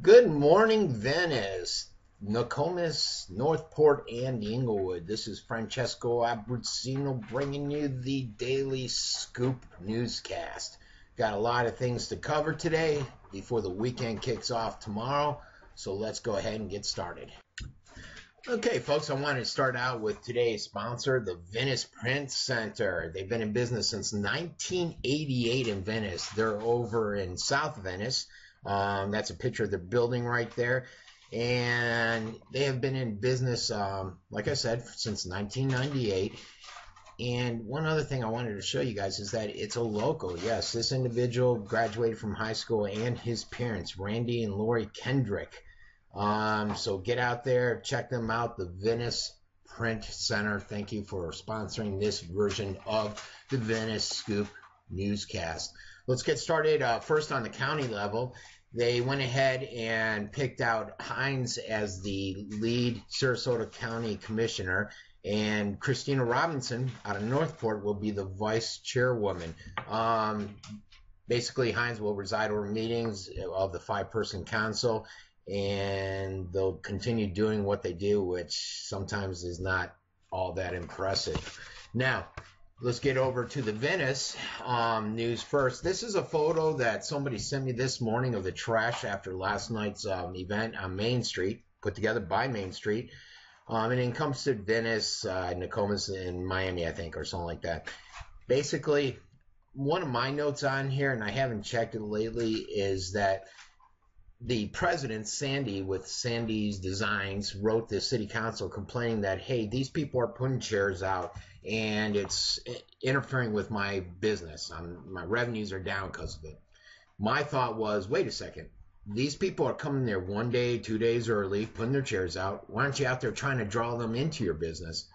Good morning, Venice, Nokomis, Northport, and Englewood. This is Francesco Abbruzzino bringing you the Daily Scoop newscast. Got a lot of things to cover today before the weekend kicks off tomorrow, so let's go ahead and get started. Okay, folks, I want to start out with today's sponsor, the Venice Print Center. They've been in business since 1988 in Venice. They're over in South Venice. That's a picture of the building right there. And they have been in business, like I said, since 1998. And one other thing I wanted to show you guys is that it's a local. Yes, this individual graduated from high school, and his parents, Randy and Lori Kendrick. So get out there, check them out, the Venice Print Center. Thank you for sponsoring this version of the Venice Scoop newscast. Let's get started first on the county level. They went ahead and picked out Hines as the lead Sarasota County Commissioner, and Christina Robinson out of Northport will be the vice chairwoman. Basically, Hines will preside over meetings of the 5-person council, and they'll continue doing what they do, which sometimes is not all that impressive. Now, let's get over to the Venice news first. This is a photo that somebody sent me this morning of the trash after last night's event on Main Street, put together by Main Street. And it comes to Venice, Nokomis, and Miami, I think, or something like that. Basically, one of my notes on here, and I haven't checked it lately, is that the president, Sandy, with Sandy's Designs, wrote the city council complaining that, hey, these people are putting chairs out and it's interfering with my business. My revenues are down because of it. My thought was, wait a second. These people are coming there 1 day, 2 days early, putting their chairs out. Why aren't you out there trying to draw them into your business?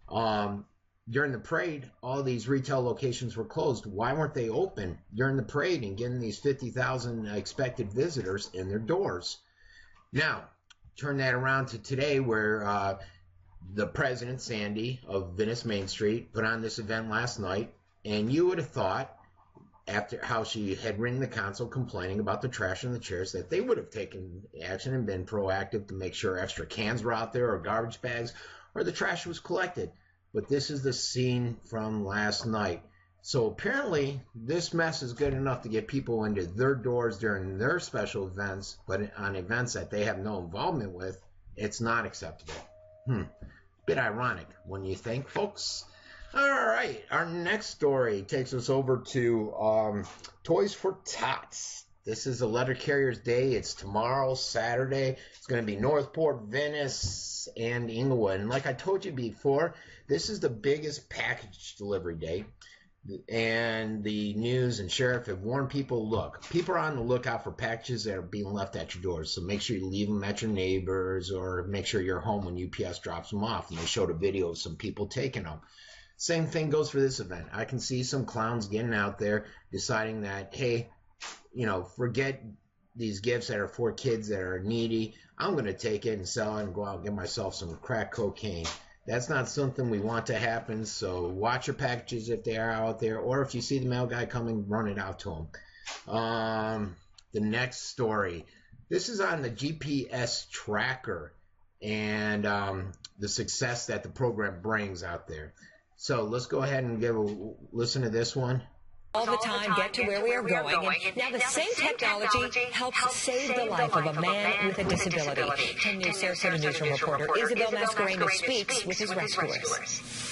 During the parade, all these retail locations were closed. Why weren't they open during the parade and getting these 50,000 expected visitors in their doors? Now, turn that around to today, where the president, Sandy, of Venice Main Street, put on this event last night, and you would have thought, after how she had written the council complaining about the trash and the chairs, that they would have taken action and been proactive to make sure extra cans were out there or garbage bags or the trash was collected. But this is the scene from last night. So apparently this mess is good enough to get people into their doors during their special events, but on events that they have no involvement with, it's not acceptable. Bit ironic, wouldn't you think, folks? All right, our next story takes us over to Toys for Tots. This is a letter carrier's day. It's tomorrow, Saturday. It's going to be Northport, Venice, and Englewood. And like I told you before, this is the biggest package delivery day. And the news and sheriff have warned people, look, people are on the lookout for packages that are being left at your doors. So make sure you leave them at your neighbors, or make sure you're home when UPS drops them off. And they showed a video of some people taking them. Same thing goes for this event. I can see some clowns getting out there deciding that, hey, you know, forget these gifts that are for kids that are needy. I'm going to take it and sell it and go out and get myself some crack cocaine. That's not something we want to happen, so watch your packages if they are out there, or if you see the mail guy coming, run it out to him. The next story. This is on the GPS tracker and the success that the program brings out there. So let's go ahead and give a listen to this one. All the time, get to where we are going. And now the same technology helps save the life of a man with a disability. 10 News Sarasota newsroom reporter Isabel Mascarenhas speaks with his rescuers.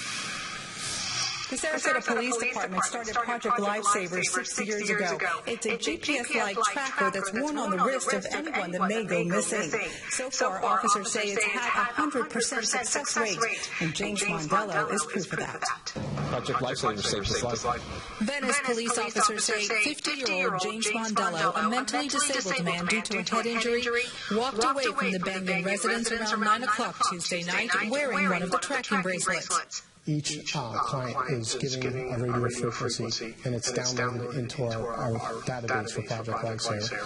The Sarasota Police Department started Project Lifesaver 6 years ago. It's a GPS-like tracker that's worn on the wrist of anyone that may go missing. So far, officers say it's had a 100% success rate, and James Mondello is proof of that. Project Lifesaver saved his life. Venice police officers say 50-year-old James Mondello, a mentally disabled man due to a head injury, walked away from the Banyan residence around 9 o'clock Tuesday night wearing one of the tracking bracelets. Each client is given a radio frequency, and it's downloaded into our database for Project Lifesaver.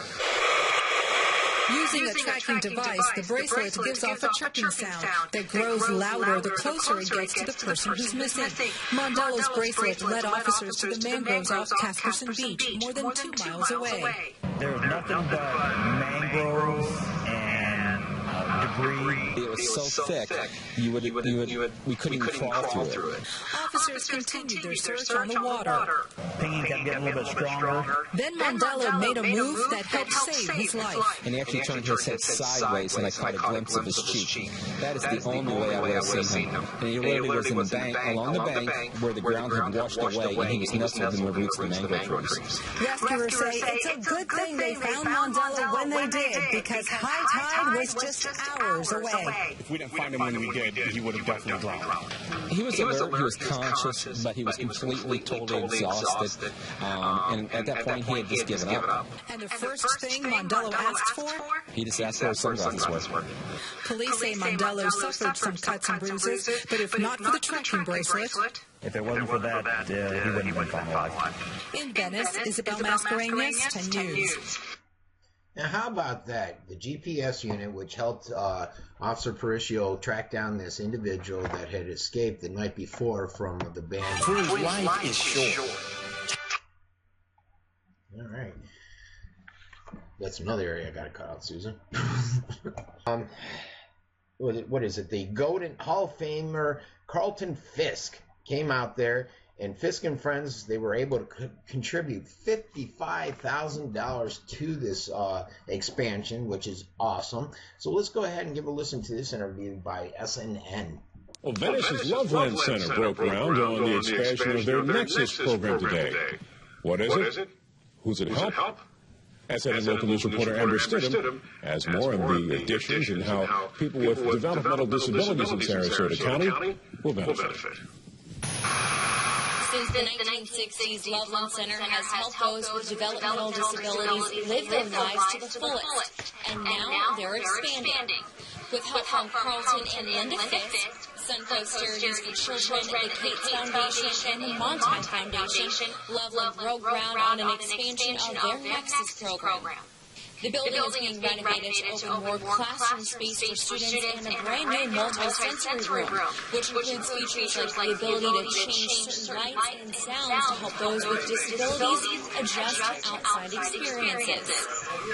Using a tracking device, the bracelet gives off a chirping sound that grows louder the closer it gets to the person who's missing. Mondello's bracelet led officers to the mangroves off Casperson Beach, more than 2 miles away. There was nothing but mangroves and debris. It was so thick, we couldn't even crawl through it. Officers continued their search on the water. Pinging kept getting a little bit stronger. Then Mondello made a move that helped save his life. And he actually turned his head sideways, and I caught a glimpse of his cheek. That is the only way I would have seen him. And he literally was in the bank, along the bank, where the ground had washed away, and he was nestled in the roots of the mangrove trees. Rescuers say it's a good thing they found Mondello when they did, because high tide was just hours away. If we didn't find him when we did, he would have definitely drowned. He was alert, he was conscious, but he was completely, totally exhausted. And at that point, he had just given up. And the first thing Mondello asked for? He just asked for his sunglasses. Police say Mondello suffered some cuts and bruises, but if not for the tracking bracelet... If it wasn't for that, he wouldn't have been found alive. In Venice, Isabel Mascarenas, 10 News. Now, how about that? The GPS unit, which helped Officer Parricio track down this individual that had escaped the night before from the band. Free life is short. All right. That's another area I got to cut out, Susan. What is it? The Golden Hall of Famer Carlton Fisk came out there, and Fisk and Friends, they were able to contribute $55,000 to this expansion, which is awesome. So let's go ahead and give a listen to this interview by SNN. Well, Venice's Loveland Center broke ground on the expansion of their Nexus program today. What is it? Who's it help? SNN local news reporter Amber Stidham has more on the additions and how people with developmental disabilities in Sarasota County will benefit. Since the 1960s, Loveland Center has helped those with developmental disabilities live their lives to the fullest, and now they're expanding. With help from Carlton and Linda Fisk, Suncoast Charities for Children, the Cates Foundation, and the Montauk Foundation, Loveland broke ground on an expansion of their Nexus program. The building is being renovated to open more classroom space for students and a brand new multi-sensory room, which includes features like the ability to change certain lights and sounds to help those with disabilities adjust to outside experiences.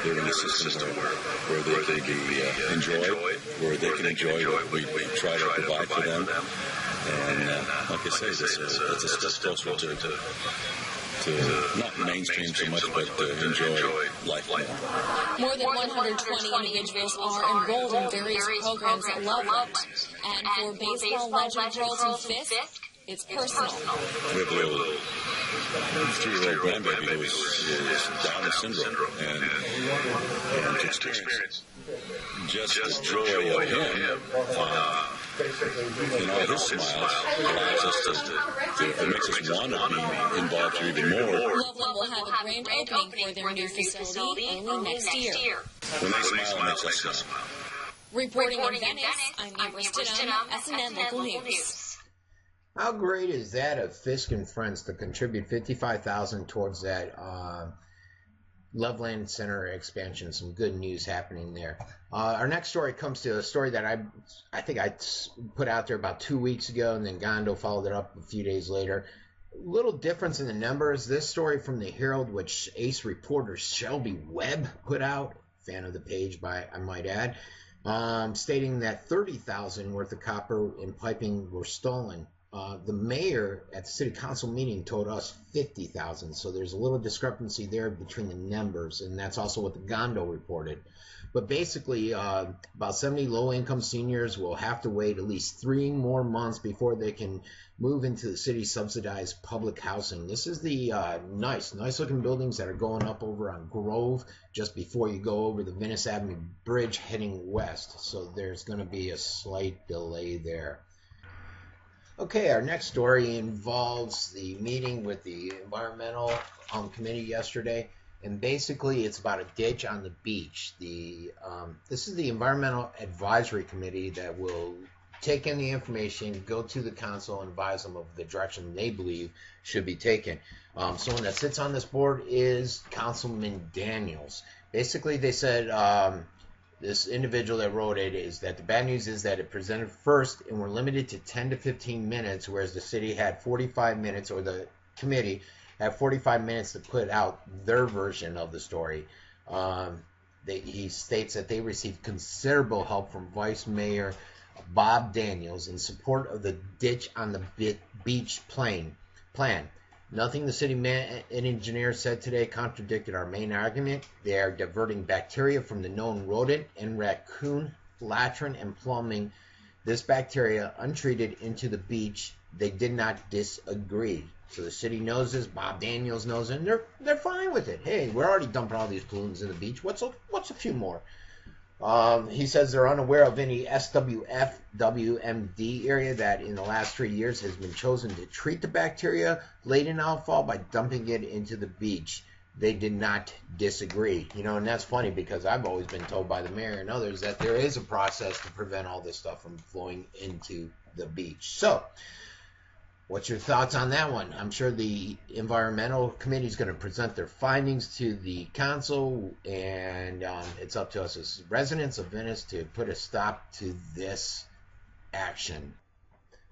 They're in a system where they can be enjoyed, where they can enjoy what we try to provide for them. And like I say, it's a step closer to not mainstream so much, but enjoy life more. More than 120 individuals are enrolled in various programs at Loveland. And for baseball legend Carlton Fisk, it's personal. We have a little 3-year-old grandbaby who is Down syndrome, and to experience just the joy of him, and all his smiles allows us to it makes us want to be involved here even more. Loveland will have a grand opening for their new facility early next year. When they smile, it makes us smile. Reporting in Venice, I'm Amber Stidham, SNN Local News. How great is that of Fisk and Friends to contribute $55,000 towards that Loveland Center expansion? Some good news happening there. Our next story comes to a story that I think I put out there about 2 weeks ago, and then Gondo followed it up a few days later. Little difference in the numbers. This story from the Herald, which ace reporter Shelby Webb put out, fan of the page I might add, stating that $30,000 worth of copper and piping were stolen. The mayor at the city council meeting told us $50,000, so there's a little discrepancy there between the numbers, and that's also what the Gondo reported. But basically, about 70 low-income seniors will have to wait at least 3 more months before they can move into the city's subsidized public housing. This is the nice-looking buildings that are going up over on Grove just before you go over the Venice Avenue Bridge heading west. So there's going to be a slight delay there. Okay, our next story involves the meeting with the environmental committee yesterday, and basically it's about a ditch on the beach. This is the environmental advisory committee that will take in the information, go to the council, and advise them of the direction they believe should be taken. Someone that sits on this board is Councilman Daniels. Basically, they said This individual that wrote it is that the bad news is that it presented first and were limited to 10 to 15 minutes, whereas the city had 45 minutes, or the committee had 45 minutes to put out their version of the story. He states that they received considerable help from Vice Mayor Bob Daniels in support of the ditch on the beach plan. Nothing the city engineer said today contradicted our main argument. They are diverting bacteria from the known rodent and raccoon, latrine, and plumbing this bacteria untreated into the beach. They did not disagree. So the city knows this, Bob Daniels knows it, and they're fine with it. Hey, we're already dumping all these pollutants in the beach. What's a few more? He says they're unaware of any SWF WMD area that in the last 3 years has been chosen to treat the bacteria laden outfall by dumping it into the beach. They did not disagree. And that's funny because I've always been told by the mayor and others that there is a process to prevent all this stuff from flowing into the beach. So, what's your thoughts on that one? I'm sure the environmental committee is going to present their findings to the council, and it's up to us as residents of Venice to put a stop to this action.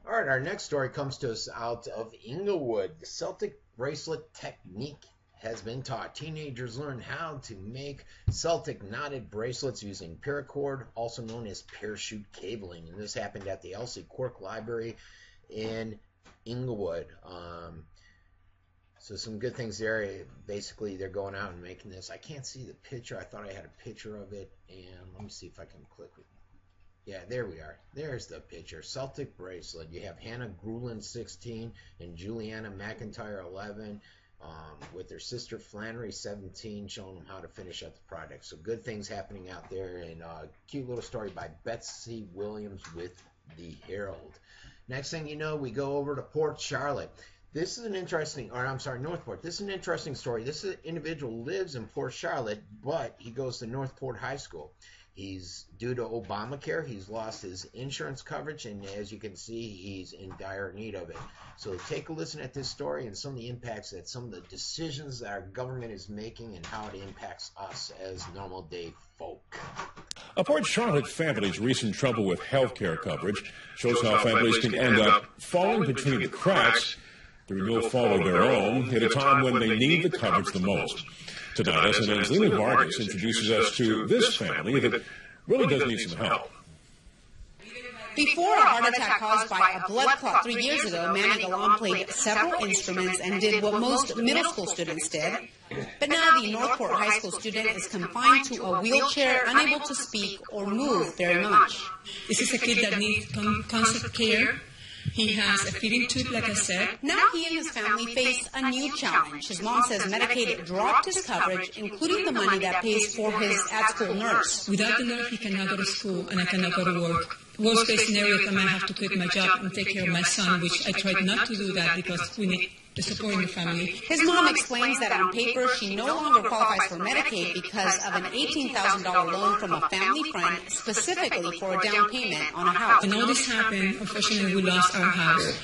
All right, our next story comes to us out of Englewood. The Celtic bracelet technique has been taught. Teenagers learn how to make Celtic knotted bracelets using paracord, also known as parachute cabling, and this happened at the Elsie Quirk Library in Englewood. So some good things there. Basically, they're going out and making this. I can't see the picture. I thought I had a picture of it, and let me see if I can click it. Yeah, there we are. There's the picture. Celtic bracelet. You have Hannah Grulin, 16, and Juliana McIntyre, 11, with their sister Flannery, 17, showing them how to finish up the project. So good things happening out there, and a cute little story by Betsy Williams with the Herald. Next thing you know, we go over to Port Charlotte. This is an interesting, Northport. This is an interesting story. This individual lives in Port Charlotte, but he goes to Northport High School. He's due to Obamacare. He's lost his insurance coverage, and as you can see, he's in dire need of it. So take a listen at this story and some of the impacts that some of the decisions that our government is making and how it impacts us as normal day folk. A Port Charlotte family's recent trouble with health care coverage shows how families can end up falling between the cracks through no fault of their own at a time when they need the coverage the most. Tonight, SNN's Lena Vargas introduces us to this family that really does need some help. Before a heart attack caused by a blood clot 3 years ago, Manny Galan played several instruments and did what most middle school students did. But now the Northport High School student is confined to a wheelchair, unable to speak or move very much. This is a kid that needs constant care. He has a feeding tube, like I said. Now he and his family face a new challenge. His mom says Medicaid dropped his coverage, including the money that pays for his at-school nurse. Without the nurse, he cannot go to school, and I cannot go to work. Worst case scenario, I might have to quit my job and take care of my son, which I tried not to do that because we need the support in the family. His mom explains that on paper she no longer qualifies for Medicaid because of an $18,000 loan from a family friend specifically for a down payment on a house. When all this happened, unfortunately we lost our house.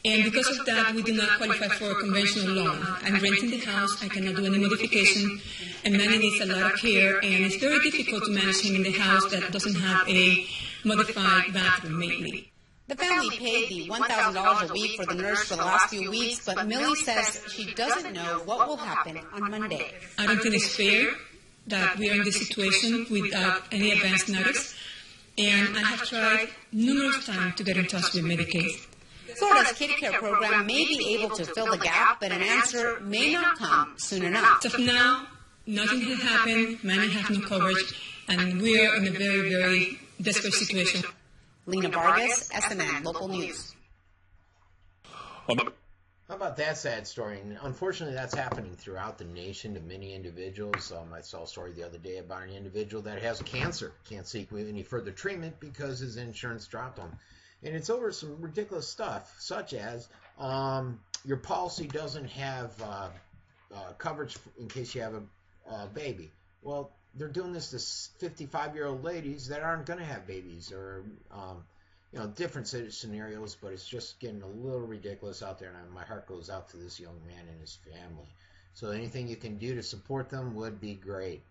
And because of that, we do not qualify for a conventional loan. I'm renting the house, I cannot do any modification, and Manny needs a lot of care, and it's very difficult to manage him in the house that doesn't have a modified bathroom, mainly. The family paid the $1,000 a week for the nurse for the last few weeks, but Millie says she doesn't know what will happen on Monday. I don't think it's fair that we are in this situation without any advance notice, and I have tried numerous times to get in touch with Medicaid. Florida's Kid Care program may be able to fill the gap, but an answer may not come soon enough. As of now, nothing has happened, Manny has no coverage, and we are in a very, very desperate situation. Lena Vargas, SNN Local News. How about that sad story? And unfortunately, that's happening throughout the nation to many individuals. I saw a story the other day about an individual that has cancer, can't seek any further treatment because his insurance dropped him. And it's over some ridiculous stuff, such as your policy doesn't have coverage in case you have a baby. Well, they're doing this to 55-year-old ladies that aren't going to have babies, or different scenarios. But it's just getting a little ridiculous out there, and my heart goes out to this young man and his family. So anything you can do to support them would be great.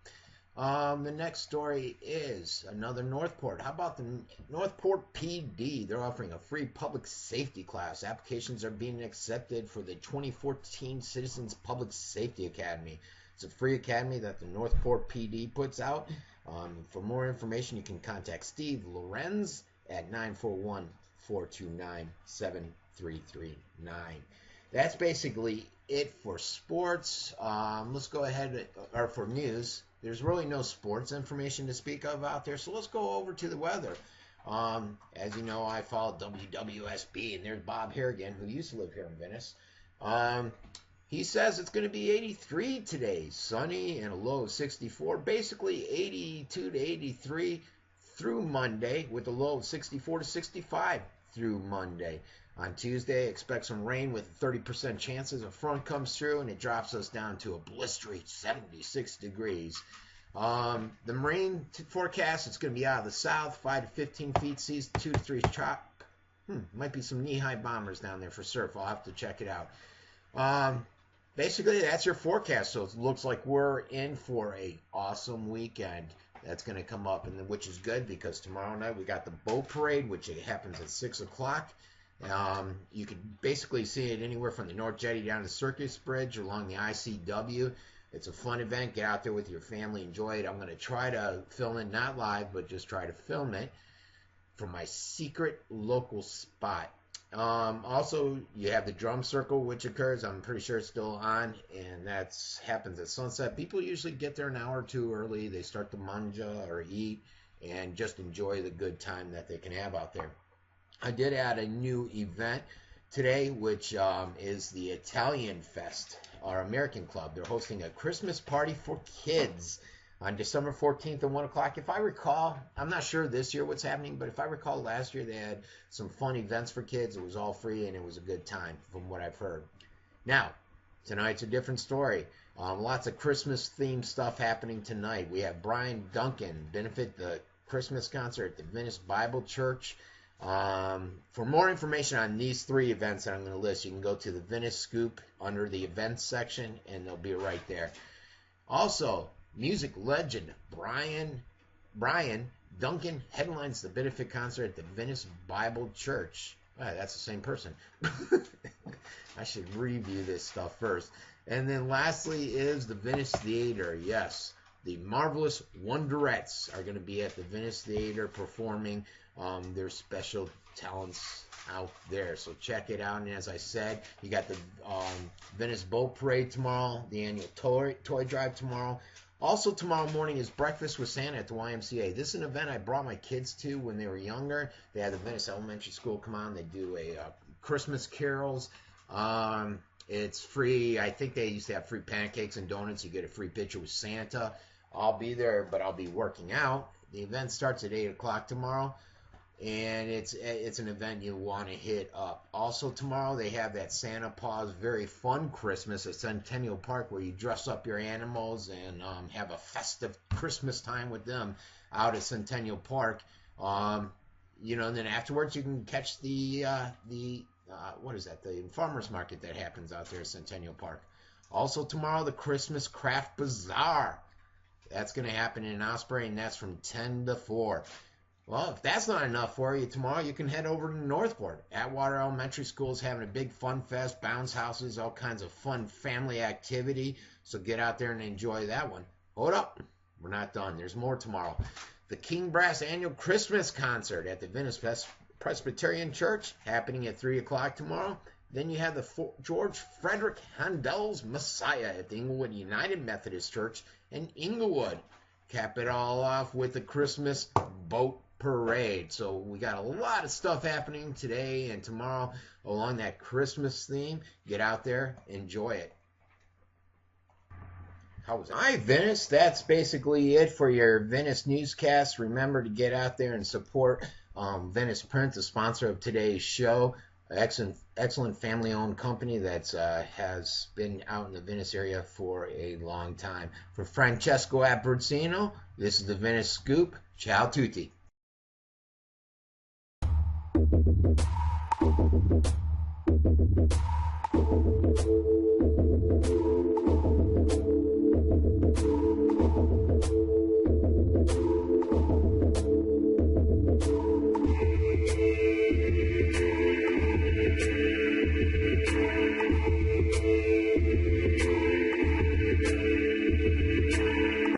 The next story is another Northport. How about the Northport PD? They're offering a free public safety class. Applications are being accepted for the 2014 Citizens Public Safety Academy. It's a free academy that the Northport PD puts out. For more information, you can contact Steve Lorenz at 941-429-7339. That's basically it for sports. Let's go ahead, or for news. There's really no sports information to speak of out there, so let's go over to the weather. As you know, I follow WWSB, and there's Bob Harrigan, who used to live here in Venice. He says it's going to be 83 today, sunny and a low of 64, basically 82 to 83 through Monday, with a low of 64 to 65 through Monday. On Tuesday, expect some rain with 30% chances. A front comes through and it drops us down to a blistery 76 degrees. The marine forecast, it's going to be out of the south, 5 to 15 feet, seas 2 to 3 chop. Might be some knee-high bombers down there for surf. I'll have to check it out. Basically, that's your forecast. So it looks like we're in for a awesome weekend. That's going to come up, and which is good because tomorrow night we got the boat parade, which happens at 6 o'clock. You can basically see it anywhere from the North Jetty down to Circus Bridge along the ICW. It's a fun event. Get out there with your family. Enjoy it. I'm going to try to film it, not live, but just try to film it from my secret local spot. Also, you have the drum circle, which occurs. I'm pretty sure it's still on, and that happens at sunset. People usually get there an hour or two early. They start to manja or eat and just enjoy the good time that they can have out there. I did add a new event today, which is the Italian Fest, our American Club. They're hosting a Christmas party for kids on December 14th at 1 o'clock. If I recall, I'm not sure this year what's happening, but if I recall last year they had some fun events for kids. It was all free and it was a good time from what I've heard. Now, tonight's a different story. Lots of Christmas-themed stuff happening tonight. We have Brian Duncan benefit the Christmas concert at the Venice Bible Church. For more information on these 3 events that I'm going to list, you can go to the Venice Scoop under the events section, and they'll be right there. Also, music legend Brian Duncan headlines the benefit concert at the Venice Bible Church. That's the same person. I should review this stuff first. And then lastly is the Venice Theater. Yes, the Marvelous Wonderettes are going to be at the Venice Theater performing their special talents out there. So check it out. And as I said, you got the Venice Boat Parade tomorrow, the annual toy drive tomorrow. Also tomorrow morning is Breakfast with Santa at the YMCA. This is an event I brought my kids to when they were younger. They had the Venice Elementary School come on. They do a Christmas carols. It's free. I think they used to have free pancakes and donuts. You get a free picture with Santa. I'll be there, but I'll be working out. The event starts at 8 o'clock tomorrow, and it's an event you want to hit up. Also tomorrow they have that Santa Paws Very Fun Christmas at Centennial Park, where you dress up your animals and have a festive Christmas time with them out at Centennial Park. And then afterwards you can catch the farmers market that happens out there at Centennial Park. Also tomorrow, the Christmas Craft Bazaar. That's going to happen in Osprey, and that's from 10 to 4. Well, if that's not enough for you, tomorrow you can head over to Northport. Atwater Elementary School is having a big fun fest, bounce houses, all kinds of fun family activity. So get out there and enjoy that one. Hold up. We're not done. There's more tomorrow. The King Brass Annual Christmas Concert at the Venice Presbyterian Church happening at 3 o'clock tomorrow. Then you have the George Frederick Handel's Messiah at the Englewood United Methodist Church in Englewood. Cap it all off with the Christmas Boat Parade. So we got a lot of stuff happening today and tomorrow along that Christmas theme. Get out there, enjoy it. Hi, Venice. That's basically it for your Venice newscast. Remember to get out there and support Venice Print, the sponsor of today's show. Excellent family-owned company that has been out in the Venice area for a long time. For Francesco Abbruzzino, this is the Venice Scoop. Ciao tutti.